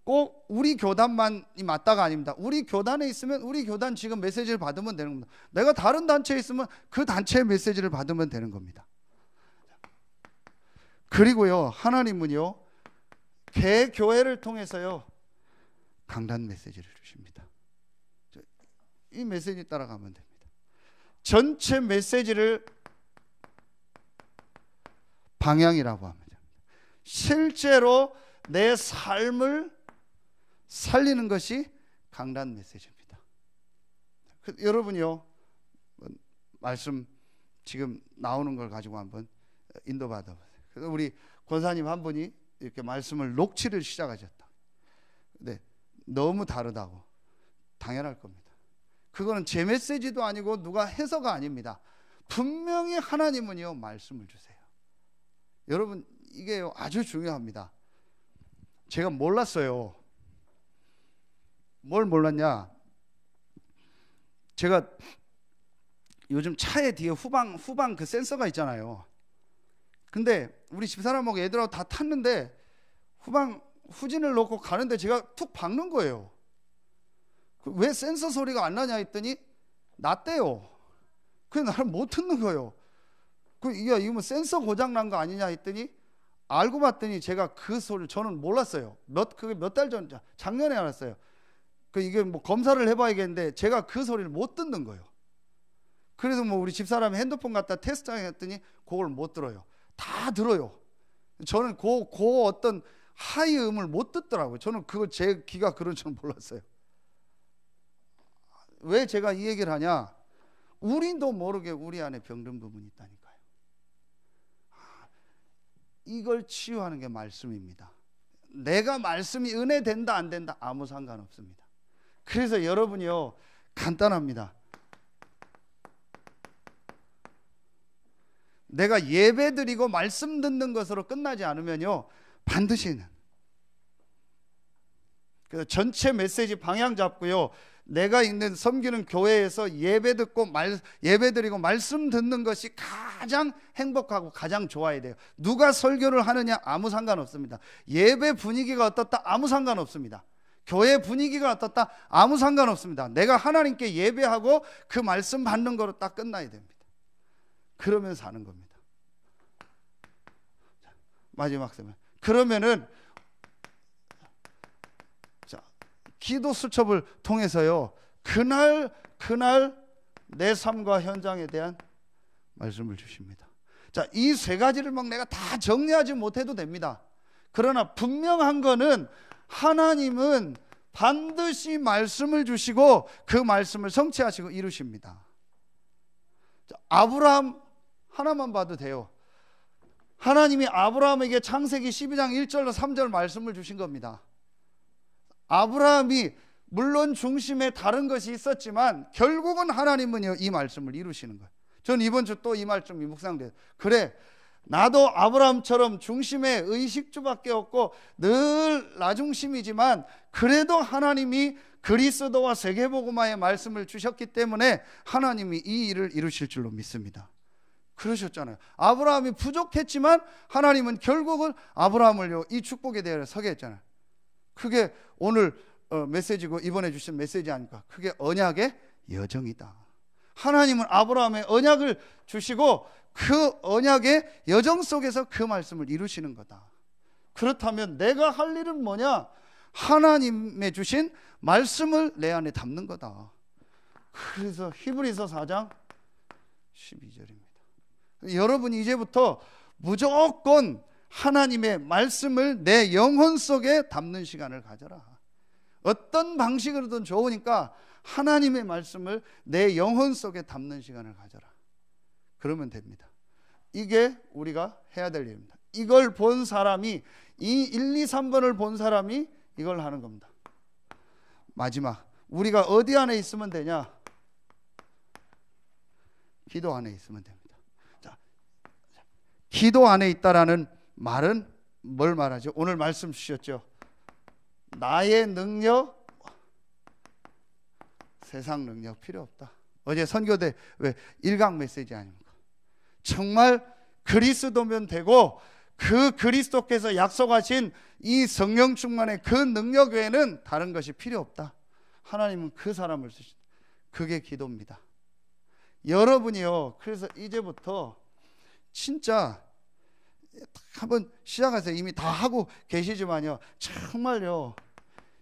꼭 우리 교단만이 맞다가 아닙니다. 우리 교단에 있으면 우리 교단 지금 메시지를 받으면 되는 겁니다. 내가 다른 단체에 있으면 그 단체의 메시지를 받으면 되는 겁니다. 그리고요, 하나님은요, 개교회를 통해서요 강단 메시지를 주십니다. 이 메시지 따라가면 됩니다. 전체 메시지를 방향이라고 합니다. 실제로 내 삶을 살리는 것이 강단 메시지입니다. 여러분이요, 말씀 지금 나오는 걸 가지고 한번 인도받아 보세요. 그래서 우리 권사님 한 분이 이렇게 말씀을 녹취를 시작하셨다. 네, 너무 다르다고. 당연할 겁니다. 그거는 제 메시지도 아니고 누가 해서가 아닙니다. 분명히 하나님은요 말씀을 주세요. 여러분, 이게 아주 중요합니다. 제가 몰랐어요. 뭘 몰랐냐? 제가 요즘 차에 뒤에 후방 그 센서가 있잖아요. 근데 우리 집사람하고 애들하고 다 탔는데 후진을 놓고 가는데 제가 툭 박는 거예요. 왜 센서 소리가 안 나냐 했더니 났대요. 그래서 나를 못 듣는 거예요. 이거 뭐 센서 고장 난 거 아니냐 했더니 알고 봤더니 제가 그 소리를 저는 몰랐어요. 그게 몇 달 전, 작년에 알았어요. 이게 뭐 검사를 해봐야겠는데 제가 그 소리를 못 듣는 거예요. 그래서 뭐 우리 집사람이 핸드폰 갖다 테스트하게 했더니 그걸 못 들어요. 다 들어요. 저는 그 어떤 하이 음을 못 듣더라고요. 저는 그거 제 귀가 그런 줄 몰랐어요. 왜 제가 이 얘기를 하냐? 우리도 모르게 우리 안에 병든 부분이 있다니까요. 이걸 치유하는 게 말씀입니다. 내가 말씀이 은혜 된다 안 된다 아무 상관없습니다. 그래서 여러분이요, 간단합니다. 내가 예배 드리고 말씀 듣는 것으로 끝나지 않으면요, 반드시는, 그래서 전체 메시지 방향 잡고요, 내가 있는 섬기는 교회에서 예배 드리고 말씀 듣는 것이 가장 행복하고 가장 좋아야 돼요. 누가 설교를 하느냐 아무 상관없습니다. 예배 분위기가 어떻다 아무 상관없습니다. 교회 분위기가 어떻다 아무 상관없습니다. 내가 하나님께 예배하고 그 말씀 받는 거로 딱 끝나야 됩니다. 그러면 사는 겁니다. 자, 마지막 설명. 그러면은 기도 수첩을 통해서요, 그날 내 삶과 현장에 대한 말씀을 주십니다. 자, 이 세 가지를 막 내가 다 정리하지 못해도 됩니다. 그러나 분명한 거는 하나님은 반드시 말씀을 주시고 그 말씀을 성취하시고 이루십니다. 자, 아브라함 하나만 봐도 돼요. 하나님이 아브라함에게 창세기 12장 1절로 3절 말씀을 주신 겁니다. 아브라함이 물론 중심에 다른 것이 있었지만 결국은 하나님은요 이 말씀을 이루시는 거예요. 전 이번 주 또 이 말씀이 묵상돼요. 그래, 나도 아브라함처럼 중심에 의식주밖에 없고 늘 나 중심이지만 그래도 하나님이 그리스도와 세계복음화의 말씀을 주셨기 때문에 하나님이 이 일을 이루실 줄로 믿습니다. 그러셨잖아요. 아브라함이 부족했지만 하나님은 결국은 아브라함을요 이 축복에 대해 서게 했잖아요. 그게 오늘 메시지고 이번에 주신 메시지 아닙니까? 그게 언약의 여정이다. 하나님은 아브라함의 언약을 주시고 그 언약의 여정 속에서 그 말씀을 이루시는 거다. 그렇다면 내가 할 일은 뭐냐? 하나님의 주신 말씀을 내 안에 담는 거다. 그래서 히브리서 4장 12절입니다. 여러분이 이제부터 무조건 하나님의 말씀을 내 영혼 속에 담는 시간을 가져라. 어떤 방식으로든 좋으니까 하나님의 말씀을 내 영혼 속에 담는 시간을 가져라. 그러면 됩니다. 이게 우리가 해야 될 일입니다. 이걸 본 사람이, 이 1, 2, 3번을 본 사람이 이걸 하는 겁니다. 마지막, 우리가 어디 안에 있으면 되냐? 기도 안에 있으면 됩니다. 자, 기도 안에 있다라는 말은 뭘 말하죠? 오늘 말씀 주셨죠? 나의 능력, 세상 능력 필요 없다. 어제 선교대 왜 1강 메시지 아닙니까? 정말 그리스도면 되고 그 그리스도께서 약속하신 이 성령 충만의 그 능력 외에는 다른 것이 필요 없다. 하나님은 그 사람을 쓰신다. 그게 기도입니다. 여러분이요, 그래서 이제부터 진짜 한번 시작하세요. 이미 다 하고 계시지만요, 정말요,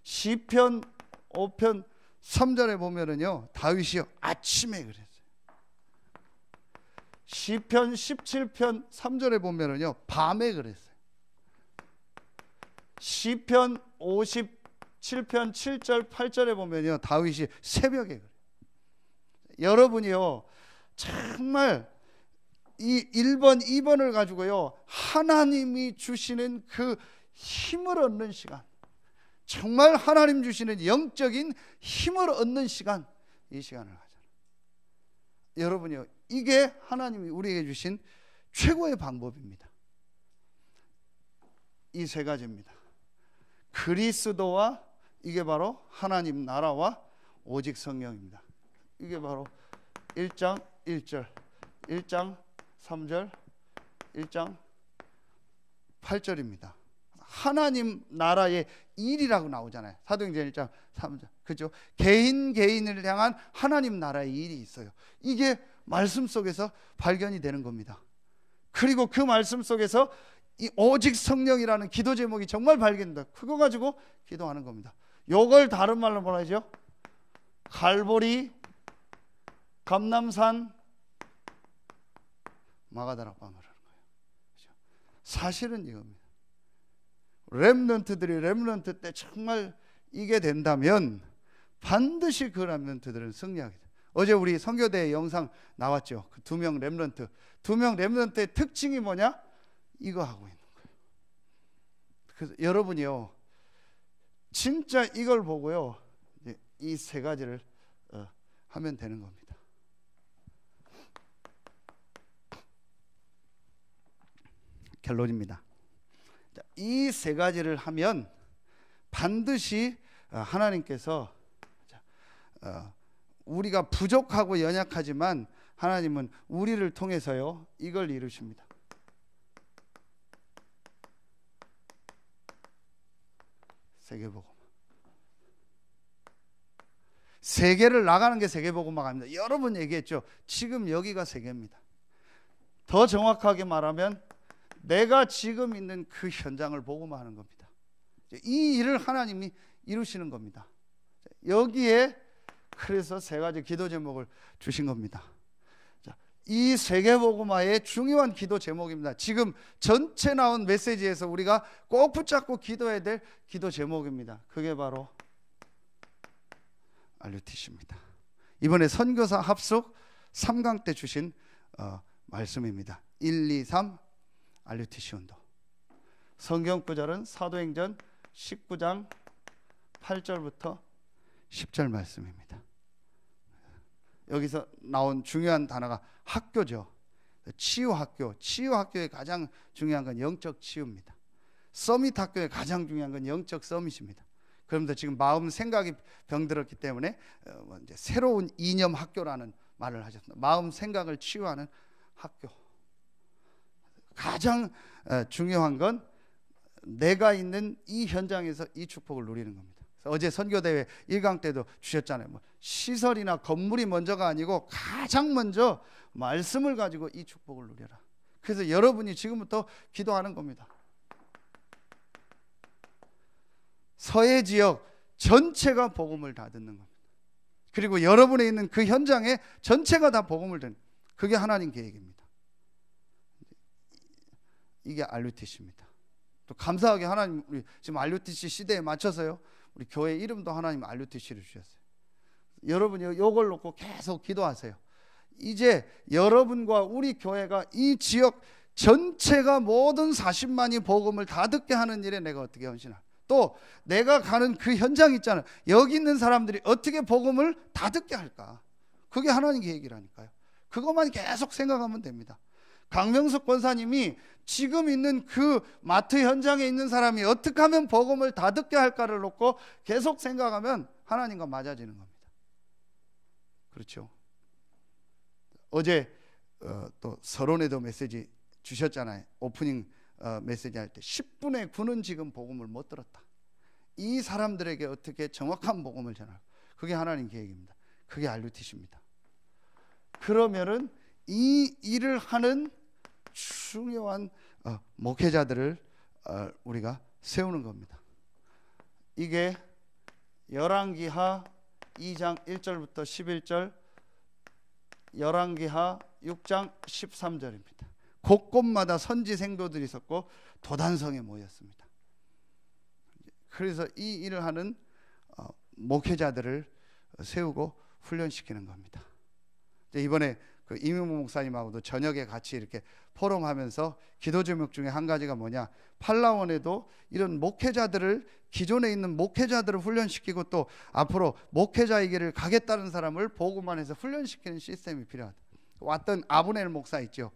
시편 5편 3절에 보면은요, 다윗이요 아침에 그랬어요. 시편 17편 3절에 보면은요, 밤에 그랬어요. 시편 57편 7절 8절에 보면요, 다윗이 새벽에 그래요. 여러분이요, 정말 이 1번 2번을 가지고요, 하나님이 주시는 그 힘을 얻는 시간, 정말 하나님 주시는 영적인 힘을 얻는 시간, 이 시간을 가져라. 여러분이요, 이게 하나님이 우리에게 주신 최고의 방법입니다. 이 세 가지입니다. 그리스도와, 이게 바로 하나님 나라와 오직 성령입니다. 이게 바로 1장 1절, 1장 3절, 1장 8절입니다. 하나님 나라의 일이라고 나오잖아요. 사도행전 1장 3절. 그죠? 개인을 향한 하나님 나라의 일이 있어요. 이게 말씀 속에서 발견이 되는 겁니다. 그리고 그 말씀 속에서 이 오직 성령이라는 기도 제목이 정말 발견된다. 그거 가지고 기도하는 겁니다. 요걸 다른 말로 뭐라 하죠? 갈보리, 감람산, 마가다락방을 하는 거예요. 그렇죠? 사실은 이겁니다. 렘넌트 때 정말 이게 된다면 반드시 그 렘넌트들은 승리하게 돼요. 어제 우리 선교대 영상 나왔죠. 그 2명 렘넌트. 2명 렘넌트의 특징이 뭐냐? 이거 하고 있는 거예요. 그래서 여러분이요, 진짜 이걸 보고요, 이 세 가지를 하면 되는 겁니다. 결론입니다. 이 세 가지를 하면 반드시 하나님께서, 우리가 부족하고 연약하지만 하나님은 우리를 통해서요, 이걸 이루십니다. 세계복음. 세계를 나가는 게 세계복음화입니다. 여러 번 얘기했죠. 지금 여기가 세계입니다. 더 정확하게 말하면 내가 지금 있는 그 현장을 복음화하는 겁니다. 이 일을 하나님이 이루시는 겁니다. 여기에 그래서 세 가지 기도 제목을 주신 겁니다. 이 세계복음화의 중요한 기도 제목입니다. 지금 전체 나온 메시지에서 우리가 꼭 붙잡고 기도해야 될 기도 제목입니다. 그게 바로 RUTC입니다. 이번에 선교사 합숙 3강 때 주신 말씀입니다. 1, 2, 3 RUTC 운동. 성경 구절은 사도행전 19장 8절부터 10절 말씀입니다. 여기서 나온 중요한 단어가 학교죠. 치유학교. 치유학교의 가장 중요한 건 영적 치유입니다. 서밋 학교의 가장 중요한 건 영적 서밋입니다. 그러면서 지금 마음 생각이 병들었기 때문에 이제 새로운 이념 학교라는 말을 하셨습니다. 마음 생각을 치유하는 학교. 가장 중요한 건 내가 있는 이 현장에서 이 축복을 누리는 겁니다. 어제 선교대회 1강 때도 주셨잖아요. 뭐 시설이나 건물이 먼저가 아니고 가장 먼저 말씀을 가지고 이 축복을 누려라. 그래서 여러분이 지금부터 기도하는 겁니다. 서해 지역 전체가 복음을 다 듣는 겁니다. 그리고 여러분에 있는 그 현장에 전체가 다 복음을 듣는, 그게 하나님 계획입니다. 이게 RUTC입니다. 또 감사하게 하나님, 우리 지금 RUTC 시대에 맞춰서요, 우리 교회 이름도 하나님 RUTC를 주셨어요. 여러분이 이걸 놓고 계속 기도하세요. 이제 여러분과 우리 교회가 이 지역 전체가 모든 40만이 복음을 다 듣게 하는 일에 내가 어떻게 헌신할, 또 내가 가는 그 현장 있잖아요. 여기 있는 사람들이 어떻게 복음을 다 듣게 할까? 그게 하나님 계획이라니까요. 그것만 계속 생각하면 됩니다. 강명석 권사님이 지금 있는 그 마트 현장에 있는 사람이 어떻게 하면 복음을 다 듣게 할까를 놓고 계속 생각하면 하나님과 맞아지는 겁니다. 그렇죠. 어제 또 서론에도 메시지 주셨잖아요. 오프닝 메시지 할 때 10분의 9는 지금 복음을 못 들었다. 이 사람들에게 어떻게 정확한 복음을 전할, 그게 하나님 계획입니다. 그게 RUTC입니다. 그러면은 이 일을 하는 중요한 목회자들을 우리가 세우는 겁니다. 이게 열왕기하 2장 1절부터 11절, 열왕기하 6장 13절입니다. 곳곳마다 선지 생도들이 있었고 도단성에 모였습니다. 그래서 이 일을 하는 목회자들을 세우고 훈련시키는 겁니다. 이번에 그 이민무 목사님하고도 저녁에 같이 이렇게 포럼하면서 기도 제목 중에 한 가지가 뭐냐, 팔라원에도 이런 목회자들을, 기존에 있는 목회자들을 훈련시키고 또 앞으로 목회자의 길을 가겠다는 사람을 보고만 해서 훈련시키는 시스템이 필요하다. 왔던 아브넬 목사 있죠.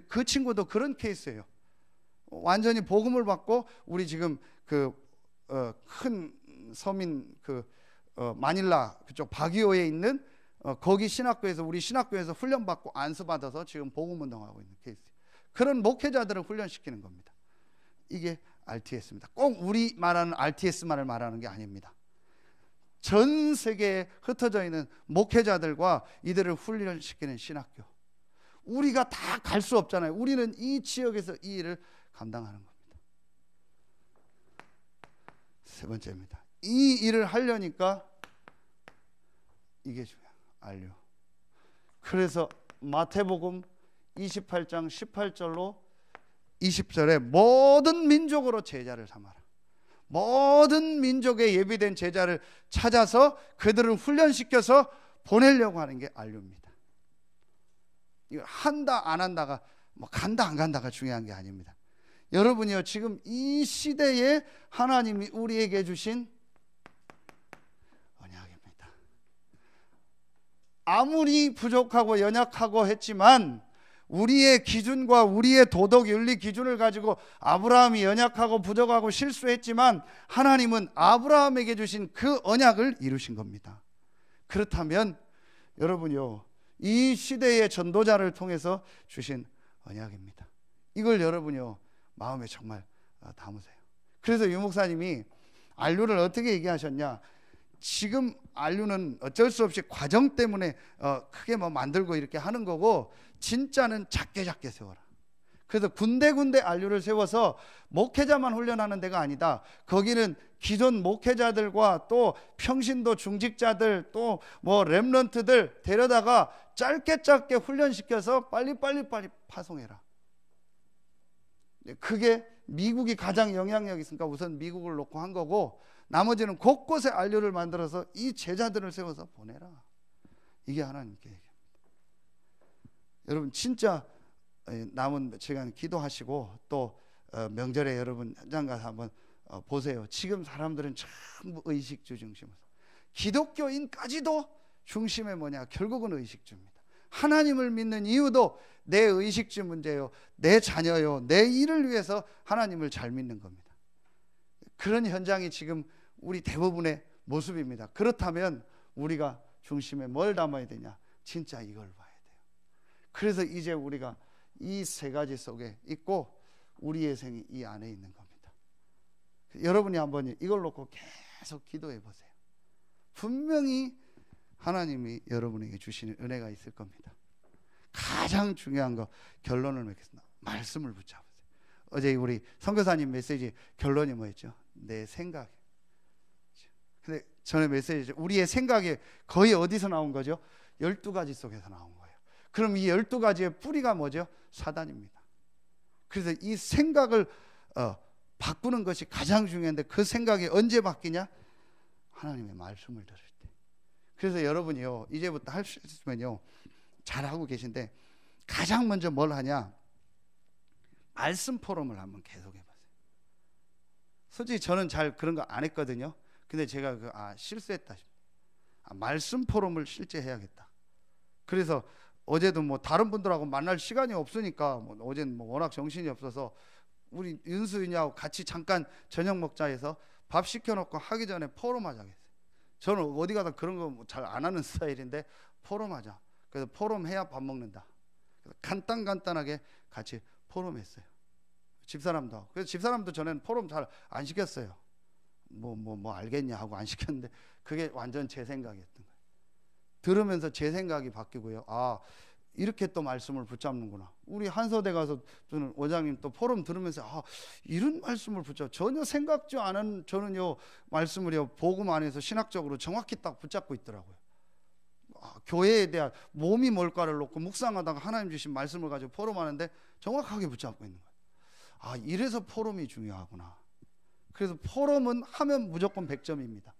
그 친구도 그런 케이스예요. 완전히 복음을 받고 우리 지금 그 큰 서민 마닐라 그쪽 바기오에 있는 거기 신학교에서, 우리 신학교에서 훈련받고 안수받아서 지금 복음운동하고 있는 케이스. 그런 목회자들을 훈련시키는 겁니다. 이게 RTS입니다. 꼭 우리 말하는 RTS만을 말하는 게 아닙니다. 전 세계에 흩어져 있는 목회자들과 이들을 훈련시키는 신학교. 우리가 다 갈 수 없잖아요. 우리는 이 지역에서 이 일을 감당하는 겁니다. 세 번째입니다. 이 일을 하려니까 이게 중요해요. 알려. 그래서 마태복음 28장 18절로 20절에 모든 민족으로 제자를 삼아라. 모든 민족에 예비된 제자를 찾아서 그들을 훈련시켜서 보내려고 하는 게 알료입니다. 이거 한다 안 한다가, 간다 안 간다가 중요한 게 아닙니다. 여러분이요, 지금 이 시대에 하나님이 우리에게 주신 언약입니다. 아무리 부족하고 연약하고 했지만 우리의 기준과 우리의 도덕 윤리 기준을 가지고 아브라함이 연약하고 부족하고 실수했지만 하나님은 아브라함에게 주신 그 언약을 이루신 겁니다. 그렇다면 여러분요, 이 시대의 전도자를 통해서 주신 언약입니다. 이걸 여러분요 마음에 정말 담으세요. 그래서 유 목사님이 안류를 어떻게 얘기하셨냐, 지금 안류는 어쩔 수 없이 과정 때문에 크게 만들고 이렇게 하는 거고, 진짜는 작게 세워라. 그래서 군데군데 안류를 세워서 목회자만 훈련하는 데가 아니다. 거기는 기존 목회자들과 또 평신도 중직자들 또 렘넌트들 데려다가 짧게 훈련시켜서 빨리 파송해라. 그게 미국이 가장 영향력이 있으니까 우선 미국을 놓고 한 거고, 나머지는 곳곳에 안류를 만들어서 이 제자들을 세워서 보내라. 이게 하나님 계획입니다. 여러분 진짜 남은 시간 기도하시고 또 명절에 여러분 현장 가서 한번 보세요. 지금 사람들은 전부 의식주 중심으로, 기독교인까지도 중심에 뭐냐, 결국은 의식주입니다. 하나님을 믿는 이유도 내 의식주 문제요, 내 자녀요, 내 일을 위해서 하나님을 잘 믿는 겁니다. 그런 현장이 지금 우리 대부분의 모습입니다. 그렇다면 우리가 중심에 뭘 담아야 되냐, 진짜 이걸 봐야 돼요. 그래서 이제 우리가 이 세 가지 속에 있고 우리의 생이 이 안에 있는 겁니다. 여러분이 한번 이걸 놓고 계속 기도해 보세요. 분명히 하나님이 여러분에게 주시는 은혜가 있을 겁니다. 가장 중요한 거, 결론을 맺겠습니다. 말씀을 붙잡으세요. 어제 우리 선교사님 메시지 결론이 뭐였죠? 내 생각. 근데 전에 메시지, 우리의 생각이 거의 어디서 나온 거죠? 12가지 속에서 나온 거예요. 그럼 이 12가지의 뿌리가 뭐죠? 사단입니다. 그래서 이 생각을 바꾸는 것이 가장 중요한데, 그 생각이 언제 바뀌냐? 하나님의 말씀을 들을 때. 그래서 여러분이요, 이제부터 할 수 있으면요, 잘하고 계신데 가장 먼저 뭘 하냐, 말씀 포럼을 한번 계속 해보세요. 솔직히 저는 잘 그런 거 안 했거든요. 근데 제가 실수했다. 말씀 포럼을 실제 해야겠다. 그래서 어제도 다른 분들하고 만날 시간이 없으니까 어제는 워낙 정신이 없어서 우리 윤수인하고 같이 잠깐 저녁 먹자 해서 밥 시켜놓고 하기 전에 포럼하자 했어요. 저는 어디 가다 그런 거 잘 안 하는 스타일인데 포럼하자. 그래서 포럼해야 밥 먹는다. 그래서 간단하게 같이 포럼했어요. 집사람도. 그래서 집사람도 전에는 포럼 잘 안 시켰어요. 뭐 알겠냐 하고 안 시켰는데 그게 완전 제 생각이었던 거예요. 들으면서 제 생각이 바뀌고요. 아, 이렇게 또 말씀을 붙잡는구나. 우리 한서대 가서 저는 원장님 또 포럼 들으면서 아, 이런 말씀을 붙잡, 전혀 생각지 않은 저는요 말씀을요 복음 안에서 신학적으로 정확히 딱 붙잡고 있더라고요. 아, 교회에 대한 몸이 뭘까를 놓고 묵상하다가 하나님 주신 말씀을 가지고 포럼하는데 정확하게 붙잡고 있는 거예요. 아, 이래서 포럼이 중요하구나. 그래서 포럼은 하면 무조건 100점입니다.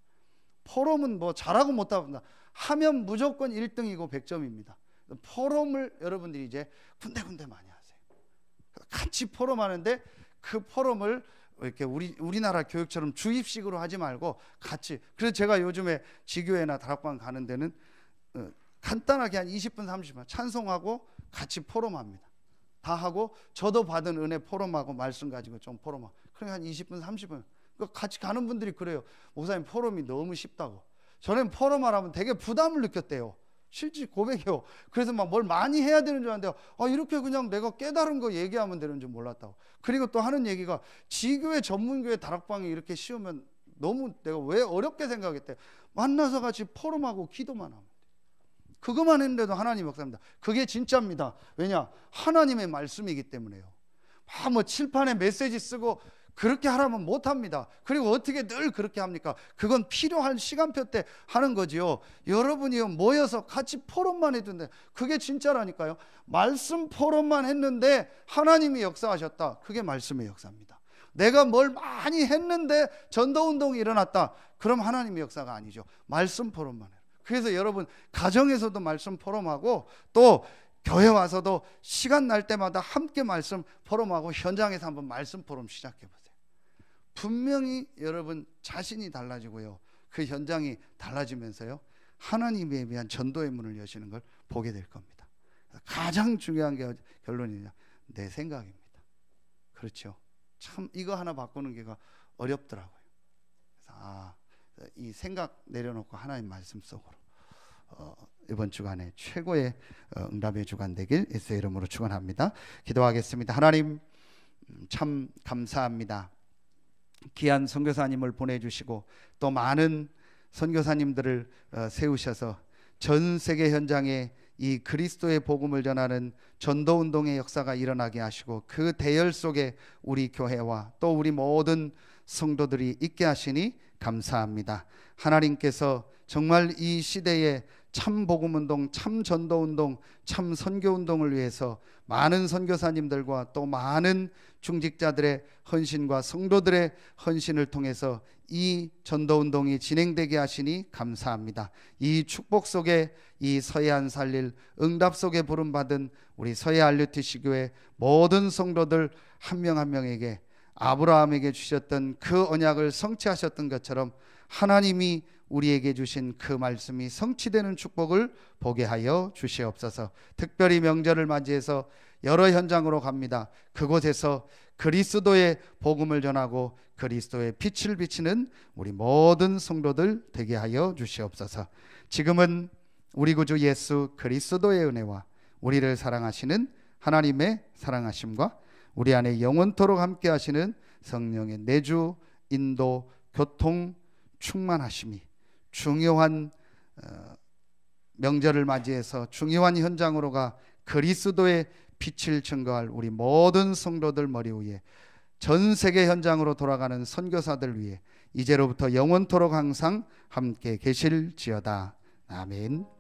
포럼은 뭐 잘하고 못하고 하면 무조건 1등이고 100점입니다. 포럼을 여러분들이 이제 군데군데 많이 하세요. 같이 포럼하는데 그 포럼을 이렇게 우리나라 교육처럼 주입식으로 하지 말고 같이. 그래서 제가 요즘에 지교회나 다락방 가는 데는 간단하게 한 20분 30분 찬송하고 같이 포럼합니다. 다 하고 저도 받은 은혜 포럼하고 말씀 가지고 좀 포럼하고, 그러니까 한 20분 30분 같이 가는 분들이 그래요. 목사님 포럼이 너무 쉽다고. 저는 포럼하라면 되게 부담을 느꼈대요. 실제 고백해요. 그래서 막 뭘 많이 해야 되는 줄 알았는데 이렇게 그냥 내가 깨달은 거 얘기하면 되는 줄 몰랐다고. 그리고 또 하는 얘기가 지교회 전문교회 다락방이 이렇게 쉬우면 너무 내가 왜 어렵게 생각했대. 만나서 같이 포럼하고 기도만 하면 돼. 그것만 했는데도 하나님 역사입니다. 그게 진짜입니다. 왜냐? 하나님의 말씀이기 때문에요. 뭐 칠판에 메시지 쓰고 그렇게 하라면 못합니다. 그리고 어떻게 늘 그렇게 합니까? 그건 필요한 시간표 때 하는 거지요. 여러분이 모여서 같이 포럼만 해도 그게 진짜라니까요. 말씀 포럼만 했는데 하나님이 역사하셨다. 그게 말씀의 역사입니다. 내가 뭘 많이 했는데 전도운동이 일어났다. 그럼 하나님의 역사가 아니죠. 말씀 포럼만 해요. 그래서 여러분 가정에서도 말씀 포럼하고 또 교회 와서도 시간 날 때마다 함께 말씀 포럼하고 현장에서 한번 말씀 포럼 시작해 보세요. 분명히 여러분 자신이 달라지고요. 그 현장이 달라지면서요. 하나님에 대한 전도의 문을 여시는 걸 보게 될 겁니다. 가장 중요한 게 결론이냐? 내 생각입니다. 그렇죠. 참 이거 하나 바꾸는 게 어렵더라고요. 그래서 이 생각 내려놓고 하나님 말씀 속으로 이번 주간에 최고의 응답의 주간 되길 예수의 이름으로 축원합니다. 기도하겠습니다. 하나님 참 감사합니다. 귀한 선교사님을 보내주시고 또 많은 선교사님들을 세우셔서 전 세계 현장에 이 그리스도의 복음을 전하는 전도운동의 역사가 일어나게 하시고 그 대열 속에 우리 교회와 또 우리 모든 성도들이 있게 하시니 감사합니다. 하나님께서 정말 이 시대에 참 복음운동, 참 전도운동, 참 선교운동을 위해서 많은 선교사님들과 또 많은 중직자들의 헌신과 성도들의 헌신을 통해서 이 전도운동이 진행되게 하시니 감사합니다. 이 축복 속에 이 서해안 살릴 응답 속에 부름받은 우리 서해 RUTC 교회 모든 성도들 한 명 한 명에게 아브라함에게 주셨던 그 언약을 성취하셨던 것처럼 하나님이 우리에게 주신 그 말씀이 성취되는 축복을 보게 하여 주시옵소서. 특별히 명절을 맞이해서 여러 현장으로 갑니다. 그곳에서 그리스도의 복음을 전하고 그리스도의 빛을 비치는 우리 모든 성도들 되게 하여 주시옵소서. 지금은 우리 구주 예수 그리스도의 은혜와 우리를 사랑하시는 하나님의 사랑하심과 우리 안에 영원토록 함께 하시는 성령의 내주, 인도, 교통, 충만하심이 중요한 명절을 맞이해서 중요한 현장으로 가 그리스도의 빛을 증거할 우리 모든 성도들 머리 위에 전 세계 현장으로 돌아가는 선교사들 위해 이제로부터 영원토록 항상 함께 계실지어다. 아멘.